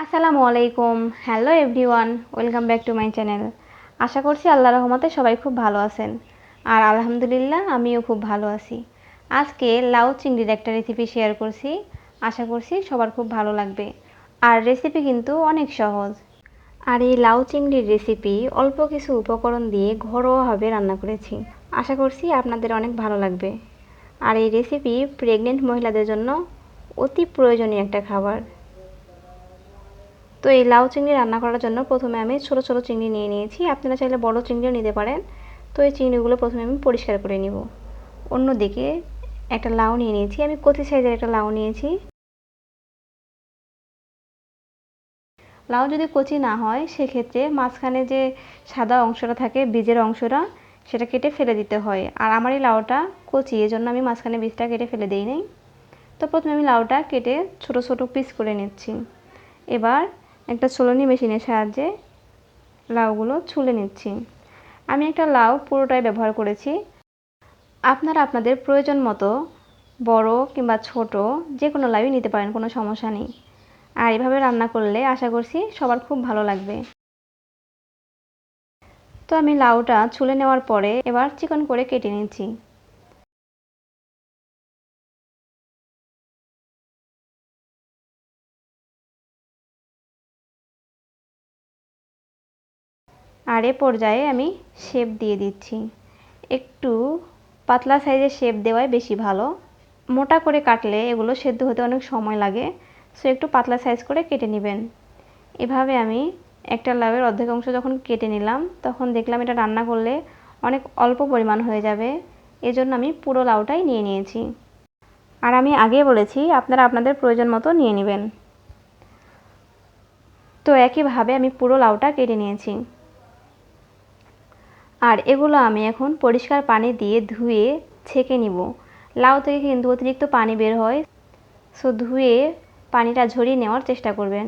আসসালামু আলাইকুম। Hello everyone, welcome back to my channel. আশা করছি আল্লাহর রহমতে সবাই খুব ভালো আছেন। আর আলহামদুলিল্লাহ আমিও খুব ভালো আছি। আজকে লাউ চিংড়ির একটা রেসিপি শেয়ার করছি। আশা করছি সবার খুব ভালো লাগবে। আর রেসিপি কিন্তু অনেক সহজ। আর এই লাউ চিংড়ির রেসিপি অল্প কিছু উপকরণ দিয়ে ঘরোয়াভাবে রান্না করেছি। আশা করছি আপনাদের অনেক ভালো লাগবে। আর এই রেসিপি প্রেগনেন্ট মহিলাদের জন্য অতি প্রয়োজনীয় একটা খাবার। তো এই লাউ চিংড়ি রান্না করার জন্য প্রথমে আমি ছোট ছোট চিংড়ি নিয়ে নিয়েছি। আপনারা চাইলে বড় চিংড়িও নিতে পারেন। তো এই চিংড়িগুলো প্রথমে আমি পরিষ্কার করে নিব। অন্যদিকে একটা লাউ নিয়ে নিয়েছি, আমি কচি সাইজের একটা লাউ নিয়েছি। লাউ যদি কচি না হয় সেক্ষেত্রে মাঝখানে যে সাদা অংশটা থাকে, বীজের অংশটা, সেটা কেটে ফেলে দিতে হয়। আর আমার এই লাউটা কচি, এজন্য আমি মাঝখানে বীজটা কেটে ফেলে দিই নাই। তো প্রথমে আমি লাউটা কেটে ছোট ছোট পিস করে নিচ্ছি। এবার একটা ছুলনি মেশিনের সাহায্যে লাউগুলো ছুলে নিচ্ছি। আমি একটা লাউ পুরোটাই ব্যবহার করেছি। আপনারা আপনাদের প্রয়োজন মতো বড় কিংবা ছোট যে কোনো লাউই নিতে পারেন, কোনো সমস্যা নেই। আর এভাবে রান্না করলে আশা করছি সবার খুব ভালো লাগবে। তো আমি লাউটা ছুলে নেওয়ার পরে এবার চিকন করে কেটে নিচ্ছি। আর এ পর্যায়ে আমি শেপ দিয়ে দিচ্ছি। একটু পাতলা সাইজের শেপ দেওয়াই বেশি ভালো। মোটা করে কাটলে এগুলো সেদ্ধ হতে অনেক সময় লাগে। সো একটু পাতলা সাইজ করে কেটে নেবেন। এভাবে আমি একটা লাউয়ের অর্ধেক অংশ যখন কেটে নিলাম, তখন দেখলাম এটা রান্না করলে অনেক অল্প পরিমাণ হয়ে যাবে। এজন্য আমি পুরো লাউটাই নিয়ে নিয়েছি। আর আমি আগেই বলেছি আপনারা আপনাদের প্রয়োজন মতো নিয়ে নেবেন। তো একইভাবে আমি পুরো লাউটা কেটে নিয়েছি। আর এগুলো আমি এখন পরিষ্কার পানি দিয়ে ধুয়ে ছেঁকে নিব। লাউ থেকে কিন্তু অতিরিক্ত পানি বের হয়। সো ধুয়ে পানিটা ঝরিয়ে নেওয়ার চেষ্টা করবেন।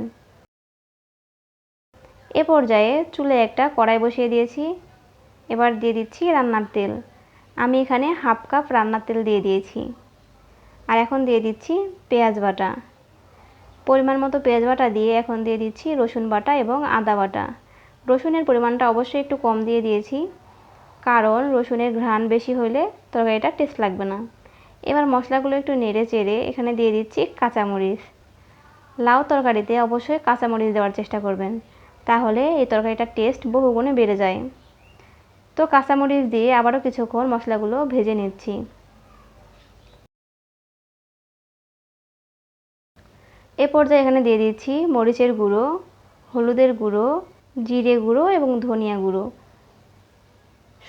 এ পর্যায়ে চুলে একটা কড়াই বসিয়ে দিয়েছি। এবার দিয়ে দিচ্ছি রান্নার তেল। আমি এখানে হাফ কাপ রান্নার তেল দিয়ে দিয়েছি। আর এখন দিয়ে দিচ্ছি পেঁয়াজ বাটা। পরিমাণ মতো পেঁয়াজ বাটা দিয়ে এখন দিয়ে দিচ্ছি রসুন বাটা এবং আদা বাটা। রসুনের পরিমাণটা অবশ্যই একটু কম দিয়ে দিয়েছি, কারণ রসুনের ঘ্রাণ বেশি হলে তরকারিটা টেস্ট লাগবে না। এবার মশলাগুলো একটু নেড়ে চেড়ে এখানে দিয়ে দিচ্ছি কাঁচামরিচ। লাউ তরকারিতে অবশ্যই কাঁচামরিচ দেওয়ার চেষ্টা করবেন, তাহলে এই তরকারিটার টেস্ট বহুগুণে বেড়ে যায়। তো কাঁচামরিচ দিয়ে আবারও কিছুক্ষণ মশলাগুলো ভেজে নিচ্ছি। এ পর্যায়ে এখানে দিয়ে দিচ্ছি মরিচের গুঁড়ো, হলুদের গুঁড়ো, জিরে গুঁড়ো এবং ধনিয়া গুঁড়ো।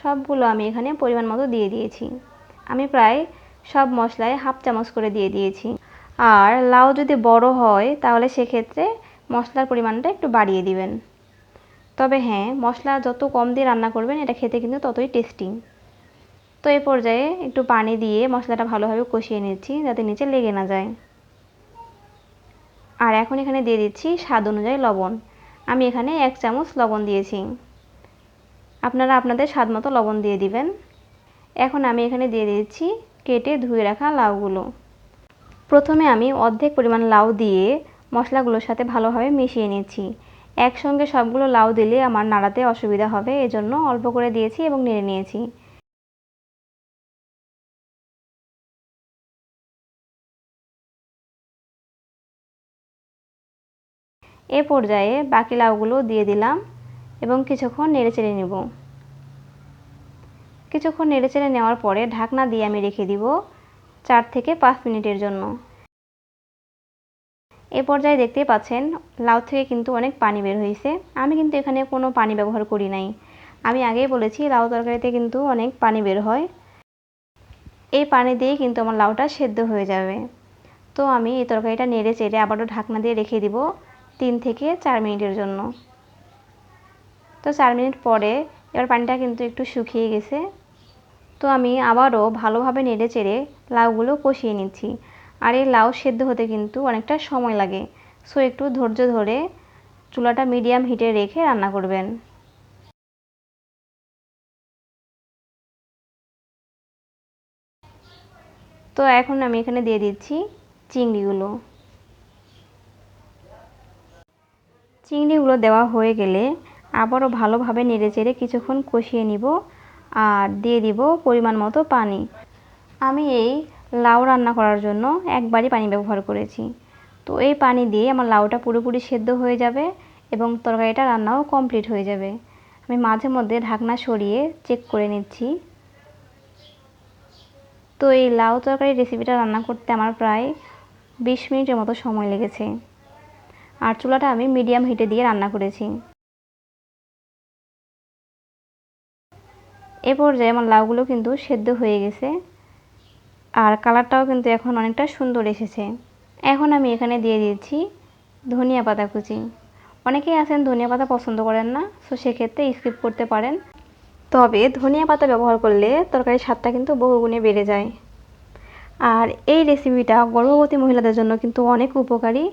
সবগুলো আমি এখানে পরিমাণ মতো দিয়ে দিয়েছি। আমি প্রায় সব মশলায় হাফ চামচ করে দিয়ে দিয়েছি। আর লাউ যদি বড় হয় তাহলে সেক্ষেত্রে মশলার পরিমাণটা একটু বাড়িয়ে দিবেন। তবে হ্যাঁ, মশলা যত কম দিয়ে রান্না করবেন এটা খেতে কিন্তু ততই টেস্টি। তো এই পর্যায়ে একটু পানি দিয়ে মশলাটা ভালোভাবে কষিয়ে নিচ্ছি যাতে নিচে লেগে না যায়। আর এখন এখানে দিয়ে দিচ্ছি স্বাদ অনুযায়ী লবণ। আমি এখানে 1 চামচ লবণ দিয়েছি। আপনারা আপনাদের স্বাদ মতো লবণ দিয়ে দিবেন। এখন আমি এখানে দিয়ে দিচ্ছি কেটে ধুয়ে রাখা লাউগুলো। প্রথমে আমি অর্ধেক পরিমাণ লাউ দিয়ে মশলাগুলোর সাথে ভালোভাবে মিশিয়ে নিচ্ছি। একসঙ্গে সবগুলো লাউ দিলে আমার নাড়াতে অসুবিধা হবে, এজন্য অল্প করে দিয়েছি এবং নেড়ে নিয়েছি। এ পর্যায়ে বাকি লাউগুলো দিয়ে দিলাম এবং কিছুক্ষণ নেড়েচেড়ে নেব। কিছুক্ষণ নেড়েচেড়ে নেওয়ার পরে ঢাকনা দিয়ে আমি রেখে দিব 4 থেকে 5 মিনিটের জন্য। এ পর্যায়ে দেখতেই পাচ্ছেন লাউ থেকে কিন্তু অনেক পানি বের হয়েছে। আমি কিন্তু এখানে কোনো পানি ব্যবহার করি নাই। আমি আগেই বলেছি লাউ তরকারিতে কিন্তু অনেক পানি বের হয়। এই পানি দিয়েই কিন্তু আমার লাউটা সেদ্ধ হয়ে যাবে। তো আমি এই তরকারিটা নেড়ে চেড়ে আবারও ঢাকনা দিয়ে রেখে দিব 3 থেকে 4 মিনিটের জন্য। তো 4 মিনিট পরে এবার পানিটা কিন্তু একটু শুকিয়ে গেছে। তো আমি আবারও ভালোভাবে নেড়ে চেড়ে লাউগুলো কষিয়ে নিচ্ছি। আর এই লাউ সেদ্ধ হতে কিন্তু অনেকটা সময় লাগে। সো একটু ধৈর্য ধরে চুলাটা মিডিয়াম হিটে রেখে রান্না করবেন। তো এখন আমি এখানে দিয়ে দিচ্ছি চিংড়িগুলো। চিংড়িগুলো দেওয়া হয়ে গেলে আবারও ভালোভাবে নেড়েচেড়ে কিছুক্ষণ কষিয়ে নিব আর দিয়ে দিব পরিমাণ মতো পানি। আমি এই লাউ রান্না করার জন্য একবারই পানি ব্যবহার করেছি। তো এই পানি দিয়ে আমার লাউটা পুরোপুরি সেদ্ধ হয়ে যাবে এবং তরকারিটা রান্নাও কমপ্লিট হয়ে যাবে। আমি মাঝে মধ্যে ঢাকনা সরিয়ে চেক করে নিচ্ছি। তো এই লাউ তরকারির রেসিপিটা রান্না করতে আমার প্রায় 20 মিনিটের মতো সময় লেগেছে। আর চুলাটা আমি মিডিয়াম হিটে দিয়ে রান্না করেছি। এ পর্যায়ে আমার লাউগুলো কিন্তু সেদ্ধ হয়ে গেছে আর কালারটাও কিন্তু এখন অনেকটা সুন্দর এসেছে। এখন আমি এখানে দিয়ে দিচ্ছি ধনিয়া পাতা কুচি। অনেকেই আছেন ধনিয়া পাতা পছন্দ করেন না, সো সেক্ষেত্রে স্কিপ করতে পারেন। তবে ধনিয়া পাতা ব্যবহার করলে তরকারির স্বাদটা কিন্তু বহুগুণে বেড়ে যায়। আর এই রেসিপিটা গর্ভবতী মহিলাদের জন্য কিন্তু অনেক উপকারী।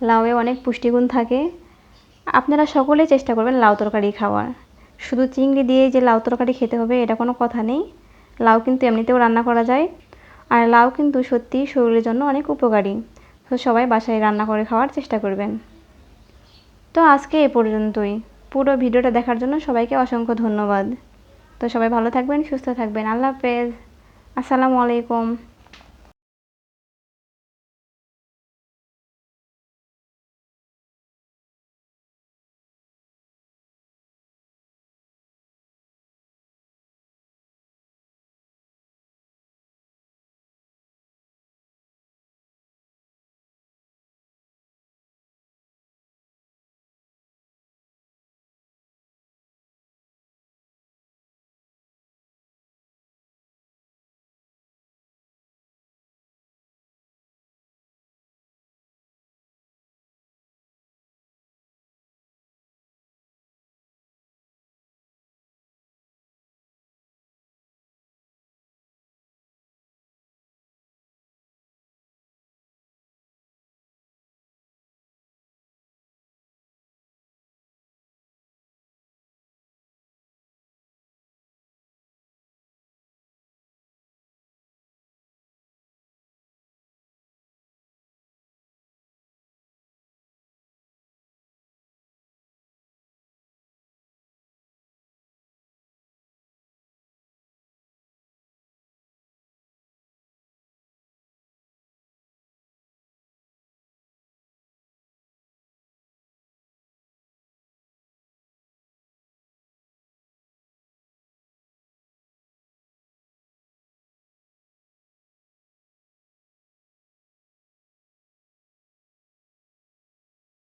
লাউয়ে অনেক পুষ্টিগুণ থাকে। আপনারা সকলেই চেষ্টা করবেন লাউ তরকারি খাওয়ার। শুধু চিংড়ি দিয়ে যে লাউ তরকারি খেতে হবে এটা কোনো কথা নেই। লাউ কিন্তু এমনিতেও রান্না করা যায়। আর লাউ কিন্তু সত্যিই শরীরের জন্য অনেক উপকারী। তো সবাই বাসায় রান্না করে খাওয়ার চেষ্টা করবেন। তো আজকে এ পর্যন্তই। পুরো ভিডিওটা দেখার জন্য সবাইকে অসংখ্য ধন্যবাদ। তো সবাই ভালো থাকবেন, সুস্থ থাকবেন। আল্লাহ হাফেজ। আসসালামু আলাইকুম।